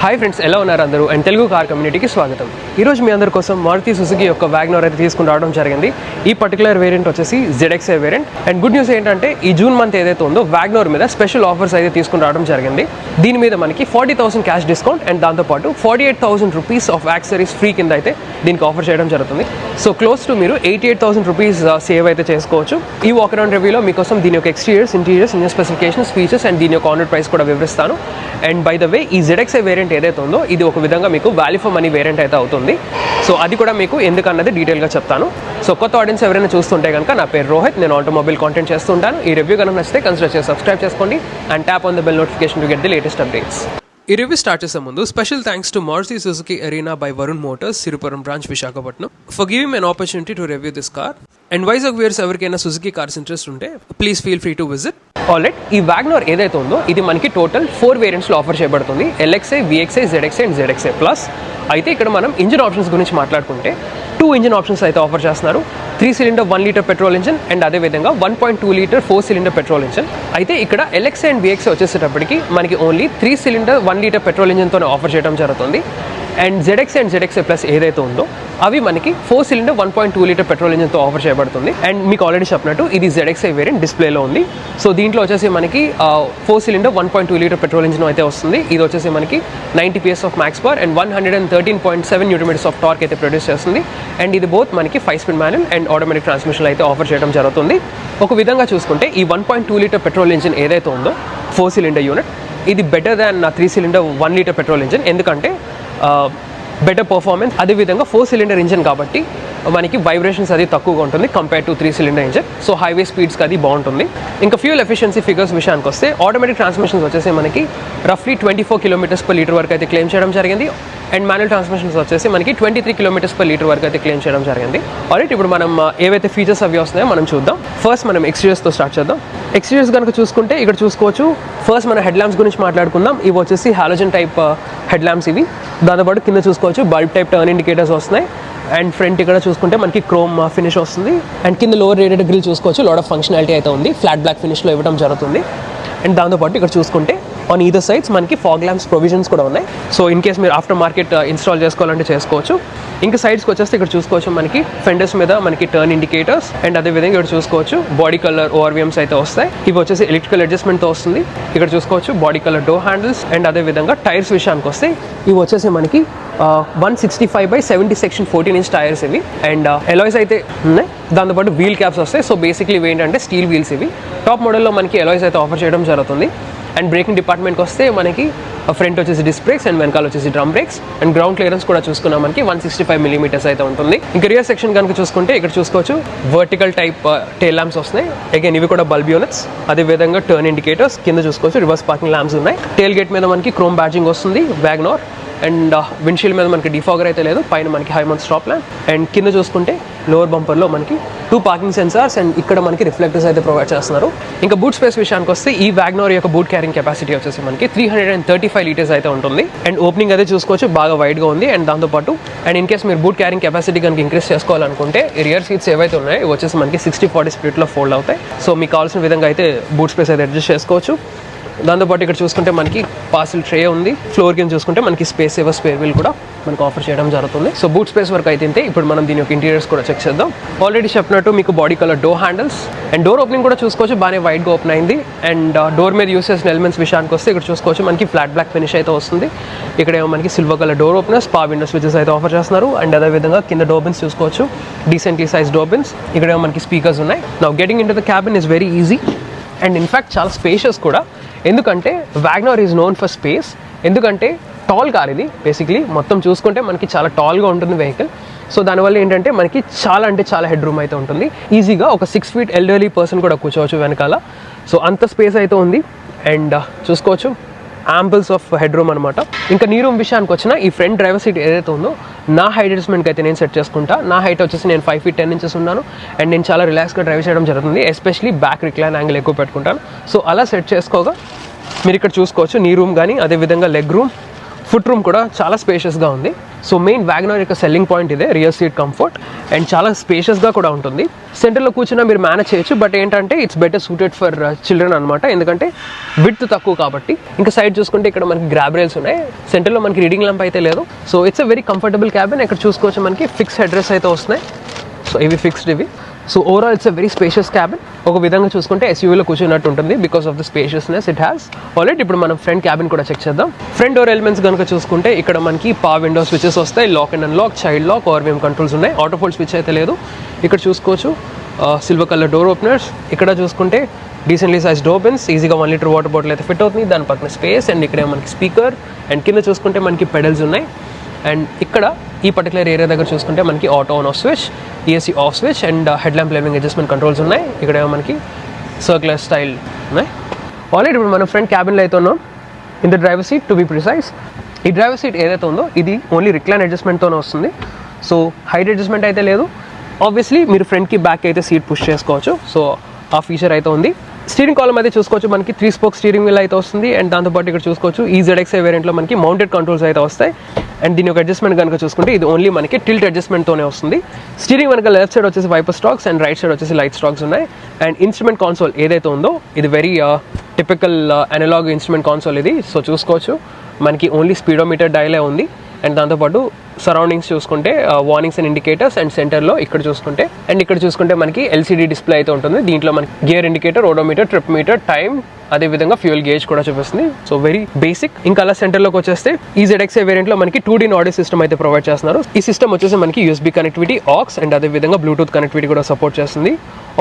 Hi friends, ఎలా ఉన్నారు అందరూ? అండ్ తెలుగు కార్ కమ్యూనిటీకి స్వాగతం. ఈరోజు మీ అందరి కోసం మారుతి సుజుకి యొక్క వ్యాగనర్ అయితే తీసుకుని రావడం జరిగింది. ఈ పర్టికులర్ వేరియంట్ వచ్చేసి ZXi variant. And good news ఏంటంటే ఈ జూన్ మంత్ ఏదైతే ఉందో వ్యాగనర్ మీద స్పెషల్ ఆఫర్స్ అయితే తీసుకుని రావడం జరిగింది. దీని మీద మనకి 40,000 క్యాష్ డిస్కౌంట్ అండ్ దాంతోపాటు 48,000 రూపీస్ ఆఫ్ యాక్సెసరీస్ ఫ్రీ కింద అయితే దీనికి ఆఫర్ చేయడం జరుగుతుంది. సో క్లోజ్ టు మీరు 88,000 రూపీస్ సేవ్ అయితే చేసుకోవచ్చు. ఈ వాక్ అరౌండ్ రివ్యూలో మీకోసం దీని యొక్క exteriors, interiors, engine specifications, features and దీని యొక్క ఆనర్ ప్రైస్ కూడా వివరిస్తాను. అండ్ బై ద వే ఈ ZXi వేరియంట్ ఏదైతే ఉందో ఇది ఒక విధంగా మీకు వాల్యూ ఫర్ మనీ వేరియంట్ అయితే అవుతుంది. సో అది కూడా మీకు ఎందుకన్నది డీటెయిల్గా చెప్తాను. సో కొత్త ఆడియన్స్ ఎవరైనా చూస్తుంటే కనుక నా పేరు రోహిత్, నేను ఆటోమొబైల్ కాంటెంట్ చేస్తూ ఉంటాను. ఈ రివ్యూ కనుక నచ్చితే కన్సిడర్ చేసి సబ్స్క్రైబ్ చేసుకోండి and tap on the bell notification to get the latest updates. ఈ రివ్యూ స్టార్ట్ చేసే ముందు special thanks to Maruti Suzuki Arena by Varun motors, Siripuram branch, Visakhapatnam for giving an opportunity to review this car. And Vizag viewers ఎవరికైనా Suzuki cars interest ఉంటే please feel free to visit. Alright, ఈ Wagon R ఏదైతే ఉందో ఇది మనకి టోటల్ 4 వేరియంట్స్లో ఆఫర్ చేయబడుతుంది. LXi, VXi, ZXi and ZXi plus. అయితే ఇక్కడ మనం ఇంజిన్ ఆప్షన్స్ గురించి మాట్లాడుకుంటే 2 ఇంజిన్ ఆప్షన్స్ అయితే ఆఫర్ చేస్తున్నారు. 3 cylinder 1 litre petrol engine and అదేవిధంగా 1.2 లీటర్ 4 సిలిండర్ పెట్రోల్ ఇంజిన్. అయితే ఇక్కడ LXi అండ్ VXi వచ్చేసేటప్పటికి మనకి ఓన్లీ 3 సిలిండర్ 1 లీటర్ పెట్రోల్ ఇంజిన్తోనే ఆఫర్ చేయడం జరుగుతుంది. And ZXi and ZXi plus ఏదైతే ఉందో అవి మనకి 4 సిలిండర్ 1.2 లీటర్ పెట్రోల్ ఇంజిన్తో ఆఫర్ చేయబడుతుంది. అండ్ మీకు ఆల్రెడీ చెప్పినట్టు ఇది ZXi వేరియంట్ డిస్ప్లేలో ఉంది. సో దీంట్లో వచ్చేసి మనకి 4 సిలిండర్ 1.2 లీటర్ పెట్రోల్ ఇంజిన్ అయితే వస్తుంది. ఇది వచ్చేసి మనకి 90 PS of maths power and 113.7 Newton of torque అయితే ప్రొడ్యూస్ చేస్తుంది. అండ్ ఇది బోత్ మనకి 5 speed manual and automatic transmission అయితే ఆఫర్ చేయడం జరుగుతుంది. ఒక విధంగా చూసుకుంటే ఈ 1.2 లీటర్ పెట్రోల్ ఇంజిన్ ఏదైతే ఉందో 4 సిలిండర్ యూనిట్ ఇది better than 3 cylinder 1 litre petrol engine. ఎందుకంటే బెటర్ పర్ఫార్మెన్స్, అదేవిధంగా 4 సిలిండర్ ఇంజిన్ కాబట్టి మనకి వైబ్రేషన్స్ అది తక్కువగా ఉంటుంది compare to 3 cylinder engine. So highway స్పీడ్స్కి అది బాగుంటుంది. ఇంకా ఫ్యూల్ ఎఫిషియన్సీ ఫిగర్స్ విషయానికి వస్తే ఆటోమేటిక్ ట్రాన్స్మిషన్స్ వచ్చేసి మనకి రఫ్లీ 24 కిలోమీటర్స్ పర్ లీటర్ వరకు అయితే క్లెయిమ్ చేయడం జరిగింది. అండ్ మాన్యువల్ ట్రాన్స్మిషన్స్ వచ్చేసి మనకి 23 కిలోమీటర్స్ పర్ లీటర్ వరకు అయితే క్లెయిమ్ చేయడం జరిగింది. ఆల్రెడీ ఇప్పుడు మనం ఏవైతే ఫీచర్స్ అవి వస్తున్నాయో మనం చూద్దాం. ఫస్ట్ మనం ఎక్స్టీరియర్స్తో స్టార్ట్ చేద్దాం. ఎక్స్టీరియర్స్ కనుక చూసుకుంటే ఇక్కడ చూసుకోవచ్చు. ఫస్ట్ మన హెడ్ ల్యాంప్స్ గురించి మాట్లాడుకుందాం. ఇవి వచ్చేసి హాలోజన్ టైప్ హెడ్ ల్యాంప్స్ ఇవి. దాంతోపాటు కింద చూసుకోవచ్చు బల్బ్ టైప్ టర్న్ ఇండికేటర్స్ వస్తున్నాయి. అండ్ ఫ్రంట్ ఇక్కడ చూసుకుంటే మనకి క్రోమ్ ఫినిష్ వస్తుంది. అండ్ కింద లోవర్ రేటెడ్ గ్రిల్ చూసుకోవచ్చు. లాట్ ఆఫ్ ఫంక్షనాలిటీ అయితే ఉంది. ఫ్లాట్ బ్లాక్ ఫినిష్లో ఇవ్వడం జరుగుతుంది. అండ్ దాంతోపాటు ఇక్కడ చూసుకుంటే ఆన్ ఈదర్ సైడ్స్ మనకి ఫాగ్ ల్యాంప్స్ ప్రొవిజన్స్ కూడా ఉన్నాయి. సో ఇన్ కేస్ మీరు ఆఫ్టర్ మార్కెట్ ఇన్స్టాల్ చేసుకోవాలంటే చేసుకోవచ్చు. ఇంకా సైడ్స్కి వచ్చేస్తే ఇక్కడ చూసుకోవచ్చు మనకి ఫెండర్స్ మీద మనకి టర్న్ ఇండికేటర్స్ అండ్ అదేవిధంగా ఇక్కడ చూసుకోవచ్చు బాడీ కలర్ ORVMs అయితే వస్తాయి. ఇవి వచ్చేసి ఎలక్ట్రికల్ అడ్జస్ట్మెంట్తో వస్తుంది. ఇక్కడ చూసుకోవచ్చు body colour door handles. And అదేవిధంగా టైర్స్ విషయానికి వస్తే ఇవి వచ్చేసి మనకి 165/70 సెక్షన్ 14 ఇంచ్ టైర్స్ ఇవి. అండ్ ఎలాయ్స్ అయితే ఉన్నాయి. దాంతోపాటు వీల్ క్యాప్స్ వస్తాయి. సో బేసిక్లీ ఇవి ఏంటంటే స్టీల్ వీల్స్ ఇవి. టాప్ మోడల్లో మనకి ఎలాయ్స్ అయితే ఆఫర్ చేయడం జరుగుతుంది. అండ్ బ్రేకింగ్ డిపార్ట్మెంట్కి వస్తే మనకి ఫ్రంట్ వచ్చేసి డిస్క్ బ్రేక్స్ అండ్ వెనకాల వచ్చేసి drum breaks. And ground clearance కూడా చూసుకున్నాం మనకి 165 mm అయితే ఉంటుంది. ఇంకా రియర్ సెక్షన్ కనుక చూసుకుంటే ఇక్కడ చూసుకోవచ్చు వర్టికల్ టైప్ టైల్ ల్యాంప్స్ వస్తున్నాయి. అగైన్ ఇవి కూడా బల్బ్ యూనిట్స్. అదేవిధంగా టర్న్ ఇండికేటర్స్. కింద చూసుకోవచ్చు రివర్స్ పార్కింగ్ ల్యాంప్స్ ఉన్నాయి. టైల్ గేట్ మీద మనకి క్రోమ్ బ్యాడ్జింగ్ వస్తుంది వ్యాగనర్. అండ్ విండ్షీల్డ్ మీద మనకి డిఫాగర్ అయితే లేదు. పైన మనకి high mount stop lamp. And కింద చూసుకుంటే లోవర్ బంపర్లో మనకి 2 పార్కింగ్ సెన్సార్స్ అండ్ ఇక్కడ మనకి రిఫ్లెక్టర్స్ అయితే ప్రొవైడ్ చేస్తున్నారు. ఇంకా బూట్ స్పేస్ విషయానికి వస్తే ఈ వ్యాగనర్ యొక్క బూట్ క్యారింగ్ కెపాసిటీ వచ్చేసి మనకి 335 లీటర్స్ అయితే ఉంటుంది. అండ్ ఓపెనింగ్ అయితే చూసుకోవచ్చు బాగా వైడ్గా ఉంది. అండ్ దాంతోపాటు అండ్ ఇన్ కేస్ మీరు బూట్ క్యారింగ్ కెపాసిటీ కనుక ఇంక్రీస్ చేసుకోవాలనుకుంటే రియర్ సీట్స్ ఏవైతే ఉన్నాయో ఇవి వచ్చేసి మనకి 60/40 స్ప్లిట్లో ఫోల్డ్ అవుతాయి. సో మీకు కావాల్సిన విధంగా అయితే బూట్ స్పేస్ అయితే అడ్జస్ట్ చేసుకోవచ్చు. దాంతోపాటు ఇక్కడ చూసుకుంటే మనకి పార్సిల్ ట్రే ఉంది. ఫ్లోర్ కింద చూసుకుంటే మనకి స్పేస్ సేవర్ స్పేర్ వీల్ కూడా మనకు ఆఫర్ చేయడం జరుగుతుంది. సో బూట్ స్పేస్ వరకు అయితే ఇప్పుడు మనం దీని యొక్క ఇంటీరియర్స్ కూడా చెక్ చేద్దాం. ఆల్రెడీ చెప్పినట్టు మీకు body colour door handles and door opening కూడా చూసుకోవచ్చు బాగానే వైడ్గా ఓపెన్ అయింది. అండ్ డోర్ మీద యూస్ చేసిన ఎలిమెంట్స్ విషయానికి వస్తే ఇక్కడ చూసుకోవచ్చు మనకి ఫ్లాట్ బ్లాక్ ఫినిష్ అయితే వస్తుంది. ఇక్కడ ఏమో మనకి silver colour door openers, power window switches అయితే ఆఫర్ చేస్తున్నారు. అండ్ అదేవిధంగా కింద డోర్ బిన్స్ చూసుకోవచ్చు డీసెంట్లీ సైజ్ డోర్ బిన్స్. ఇక్కడ ఏమో మనకి స్పీకర్స్ ఉన్నాయి. Now getting into the cabin is very easy and in fact చాలా స్పేషియస్ కూడా. ఎందుకంటే Wagon R is known for space. ఎందుకంటే టాల్ కార్ ఇది. బేసిక్లీ మొత్తం చూసుకుంటే మనకి చాలా టాల్గా ఉంటుంది వెహికల్. సో దానివల్ల ఏంటంటే మనకి చాలా అంటే చాలా హెడ్ రూమ్ అయితే ఉంటుంది. ఈజీగా ఒక 6 feet ఎల్డర్లీ పర్సన్ కూడా కూర్చోవచ్చు వెనకాల. సో అంత స్పేస్ అయితే ఉంది. అండ్ చూసుకోవచ్చు యాంపుల్స్ ఆఫ్ హెడ్ రూమ్ అనమాట. ఇంకా నీ రూమ్ విషయానికి వచ్చిన ఈ ఫ్రంట్ డ్రైవర్ సీట్ ఏదైతే ఉందో నా హైట్ అడ్జస్ట్మెంట్కి అయితే నేను సెట్ చేసుకుంటా. నా హైట్ వచ్చేసి నేను 5 feet 10 inches ఉన్నాను. అండ్ నేను చాలా రిలాక్స్గా డ్రైవ్ చేయడం జరుగుతుంది. ఎస్పెషలీ బ్యాక్ రిక్లైన్ యాంగిల్ ఎక్కువ పెట్టుకుంటాను. సో అలా సెట్ చేసుకోగా మీరు ఇక్కడ చూసుకోవచ్చు నీ రూమ్ కానీ అదేవిధంగా లెగ్ రూమ్, ఫుట్ రూమ్ కూడా చాలా స్పేషియస్గా ఉంది. సో మెయిన్ వ్యాగనార్ యొక్క సెల్లింగ్ పాయింట్ ఇదే, రియర్ సీట్ కంఫర్ట్ అండ్ చాలా స్పేషియస్గా కూడా ఉంటుంది. సెంటర్లో కూర్చున్నా మీరు మేనేజ్ చేయొచ్చు, బట్ ఏంటంటే it's better suited for children అనమాట, ఎందుకంటే విడ్త్ తక్కువ కాబట్టి. ఇంకా సైడ్ చూసుకుంటే ఇక్కడ మనకి గ్రాబ్ రైల్స్ ఉన్నాయి. సెంటర్లో మనకి రీడింగ్ ల్యాంప్ అయితే లేదు. So it's a very comfortable cabin. ఇక్కడ చూసుకోవచ్చు మనకి ఫిక్స్ హెడ్ రెస్ట్ అయితే వస్తున్నాయి. సో ఇవి ఫిక్స్డ్ ఇవి. So overall it's a very spacious cabin. ఒక విధంగా చూసుకుంటే ఎస్యూవీలో కూర్చున్నట్టు ఉంటుంది because of the spaciousness it has. Already ఇప్పుడు మనం ఫ్రంట్ క్యాబిన్ కూడా చెక్ చేద్దాం. ఫ్రంట్ డోర్ ఎలిమెంట్స్ కనుక చూసుకుంటే ఇక్కడ మనకి పవర్ విండో స్విచెస్ వస్తాయి, lock and unlock, child lock, ORVM controls ఉన్నాయి. ఆటో ఫోల్డ్ స్విచ్ అయితే లేదు. ఇక్కడ చూసుకోవచ్చు సిల్వర్ కలర్ డోర్ ఓపెనర్స్. ఇక్కడ చూసుకుంటే డీసెంట్లీ సైజ్ డోర్ బిన్స్, ఈజీగా 1 లీటర్ వాటర్ బాటిల్ అయితే ఫిట్ అవుతుంది. దాని పక్కన స్పేస్ అండ్ ఇక్కడ మనకి స్పీకర్ అండ్ కింద చూసుకుంటే మనకి పెడల్స్ ఉన్నాయి. అండ్ ఇక్కడ ఈ పర్టికులర్ ఏరియా దగ్గర చూసుకుంటే మనకి auto on off switch, ESC off switch and head lamp levelling adjustment controls ఉన్నాయి. ఇక్కడ మనకి సర్క్యులర్ స్టైల్ ఉన్నాయి. ఆల్రెడీ ఇప్పుడు మనం ఫ్రంట్ క్యాబిన్లో అయితే ఉన్నాం. In the driver seat to be precise, ఈ డ్రైవర్ సీట్ ఏదైతే ఉందో ఇది ఓన్లీ రిక్లైన్ అడ్జస్ట్మెంట్తోనే వస్తుంది. సో హైట్ అడ్జస్ట్మెంట్ అయితే లేదు. ఆబ్వియస్లీ మీరు ఫ్రంట్కి బ్యాక్ అయితే సీట్ పుష్ చేసుకోవచ్చు. సో ఆ ఫీచర్ అయితే ఉంది. స్టీరింగ్ కాలమ్ అయితే చూసుకోవచ్చు మనకి 3 స్పోక్ స్టీరింగ్ వీల్ అయితే వస్తుంది. అండ్ దాంతోపాటు ఇక్కడ చూసుకోవచ్చు ఈ ZXi వేరియంట్లో మనకి మౌంటెడ్ కంట్రోల్స్ అయితే వస్తాయి. అండ్ దీని యొక్క అడ్జస్ట్మెంట్ కనుక చూసుకుంటే ఇది ఓన్లీ మనకి టిల్ట్ అడ్జస్ట్మెంట్తోనే వస్తుంది. స్టీరింగ్ వెనక లెఫ్ట్ సైడ్ వచ్చేసి wiper stalks and right side వచ్చేసి లైట్ స్టాక్స్ ఉన్నాయి. అండ్ ఇన్స్ట్రుమెంట్ కాన్సోల్ ఏదైతే ఉందో ఇది very typical analogue instrument console ఇది. సో చూసుకోవచ్చు మనకి ఓన్లీ స్పీడోమీటర్ డయలే ఉంది. అండ్ దాంతోపాటు సరౌండింగ్స్ చూసుకుంటే వార్నింగ్స్ అండ్ ఇండికేటర్స్ అండ్ సెంటర్లో ఇక్కడ చూసుకుంటే మనకి LCD డిస్ప్లే అయితే ఉంటుంది. దీంట్లో మనకి gear indicator, odometer, trip meter, time, అదేవిధంగా ఫ్యూయల్ గేజ్ కూడా చూపిస్తుంది. So very basic. ఇంకా అలా సెంటర్లోకి వచ్చేస్తే ఈ ZXi వేరియంట్లో మనకి 2D ఆడియో సిస్టమ్ అయితే ప్రొవైడ్ చేస్తున్నారు. ఈ సిస్టమ్ వచ్చేసి మనకి USB కనెక్టివిటీ, ఆక్స్ అండ్ అదేవిధంగా బ్లూటూత్ కనెక్టివిటీ కూడా సపోర్ట్ చేస్తుంది.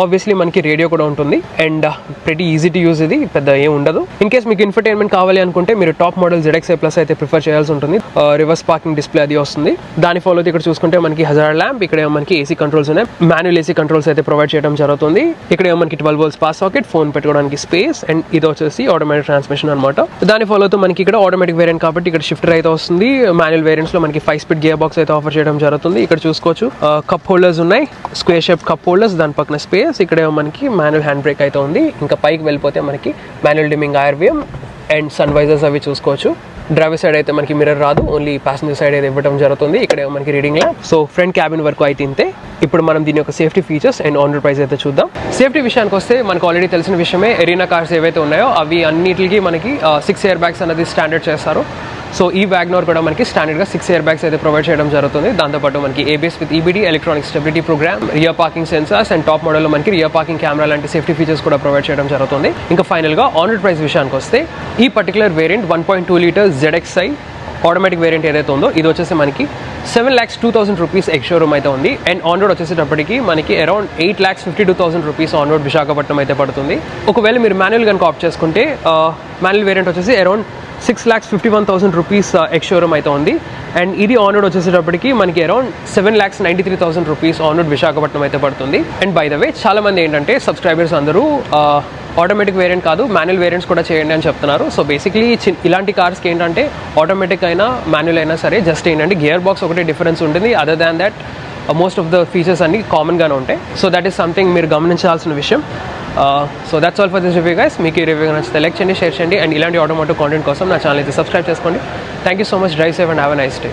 ఆబ్వియస్లీ మనకి రేడియో కూడా ఉంటుంది and pretty easy to use. ఇది పెద్ద ఏం ఉండదు. ఇన్ కేస్ మీకు ఇన్ఫర్టైన్మెంట్ కావాలి అనుకుంటే మీరు టాప్ మోడల్ ZXi Plus అయితే ప్రిఫర్ చేయాల్సి ఉంటుంది. రివర్స్ పార్కింగ్ డిస్ప్లే అది వస్తుంది. దాని ఫాలో ఇక్కడ చూసుకుంటే మనకి హజార్డ్ ల్యాంప్, ఇక్కడ మనకి ఏసీ కంట్రోల్స్ ఉన్నాయి. మాన్యువల్ ఏసీ కంట్రోల్స్ అయితే ప్రొవైడ్ చేయడం జరుగుతుంది. ఇక్కడ మనకి 12 volts పాస్ సాకెట్, ఫోన్ పెట్టుకోవడానికి స్పేస్ అండ్ ఇది వచ్చేసి ఆటోమేటిక్ ట్రాన్స్మిషన్ అనమాట. దాని ఫాలో మనకి ఇక్కడ ఆటోమేటిక్ వేరియంట్ కాబట్టి ఇక్కడ షిఫ్టర్ అయితే వస్తుంది. మాన్యువల్ వేరియంట్స్ లో మనకి 5-speed గేర్ బాక్స్ అయితే ఆఫర్ చేయడం జరుగుతుంది. ఇక్కడ చూసుకోవచ్చు కప్ హోల్డర్స్ ఉన్నాయి, స్క్వేర్ షేప్ కప్ హోల్డర్స్, దాని పక్కన స్పేస్. ఇక్కడ మనకి మాన్యువల్ హ్యాండ్ బ్రేక్ అయితే ఉంది. ఇంకా పైకి వెళ్ళిపోతే మనకి manual dimming IRVM and sun visors అవి చూసుకోవచ్చు. డ్రైవర్ సైడ్ అయితే మనకి మిర్రర్ రాదు, ఓన్లీ ప్యాసింజర్ సైడ్ అయితే ఇవ్వడం జరుగుతుంది. ఇక్కడ మనకి reading lamp. So front cabin వరకు అయితే ఇంతే. ఇప్పుడు మనం దీని యొక్క safety features and on road price అయితే చూద్దాం. సేఫ్టీ విషయానికి వస్తే మనకు ఆల్రెడీ తెలిసిన విషయమే, ఎరీనా కార్స్ ఏవైతే ఉన్నాయో అవి అన్నిటికీ మనకి 6 ఎయిర్ బ్యాగ్స్ అనేది స్టాండర్డ్ చేస్తారు. సో ఈ వ్యాగనార్ కూడా మనకి స్టాండర్డ్గా 6 ఎయిర్ బ్యాగ్స్ అయితే ప్రొవైడ్ చేయడం జరుగుతుంది. దాంతోపాటు మనకి ABS with EBD, electronic stability programme, rear parking sensors and top మోడల్లో మనకి రియర్ పార్కింగ్ కెమెరా లాంటి సేఫ్టీ ఫీచర్స్ కూడా ప్రొవైడ్ చేయడం జరుగుతుంది. ఇంకా ఫైనల్గా ఆన్ రోడ్ ప్రైస్ విషయానికి వస్తే ఈ particular variant 1.2 litre ZXi automatic variant ఏదైతే ఉందో ఇది వచ్చేసి మనకి 7,02,000 రూపీస్ ఎక్స్ షోరూమ్ అయితే ఉంది. అండ్ ఆన్ రోడ్ వచ్చేసేటప్పటికి మనకి around 8,52,000 rupees on road Visakhapatnam అయితే పడుతుంది. ఒకవేళ మీరు మాన్యువల్ కనుక ఆప్ట్ చేసుకుంటే మాన్యువల్ వేరియంట్ వచ్చేసి అరౌండ్ 6,51,000 రూపీస్ ఎక్స్ షోరూమ్ అయితే ఉంది. అండ్ ఇది ఆన్ రోడ్ వచ్చేసేటప్పటికి మనకి around 7,93,000 rupees on road Visakhapatnam అయితే పడుతుంది. అండ్ బై ద వే చాలా మంది ఏంటంటే సబ్స్క్రైబర్స్ అందరూ ఆటోమేటిక్ వేరియంట్ కాదు మాన్యువల్ వేరియంట్స్ కూడా చేయండి అని చెప్తున్నారు. సో బేసిక్లీ ఇలాంటి కార్స్కి ఏంటంటే ఆటోమేటిక్ అయినా మాన్యువల్ అయినా సరే జస్ట్ ఏంటంటే గేర్ బాక్స్ ఒకటే డిఫరెన్స్ ఉంటుంది. Other than that most of the features అన్ని కామన్గానే ఉంటాయి. సో దట్ ఈస్ సంథింగ్ మీరు గమనించాల్సిన విషయం. So that's all for this review guys. మీకు ఈ రివ్యూ నచ్చితే లైక్ చేయండి, షేర్ చేయండి అండ్ ఇలాంటి ఆటోమోటివ్ కాంటెంట్ కోసం నా ఛానల్ అయితే సబ్స్క్రైబ్ చేసుకోండి. Thank you so much. Drive safe and have a nice day.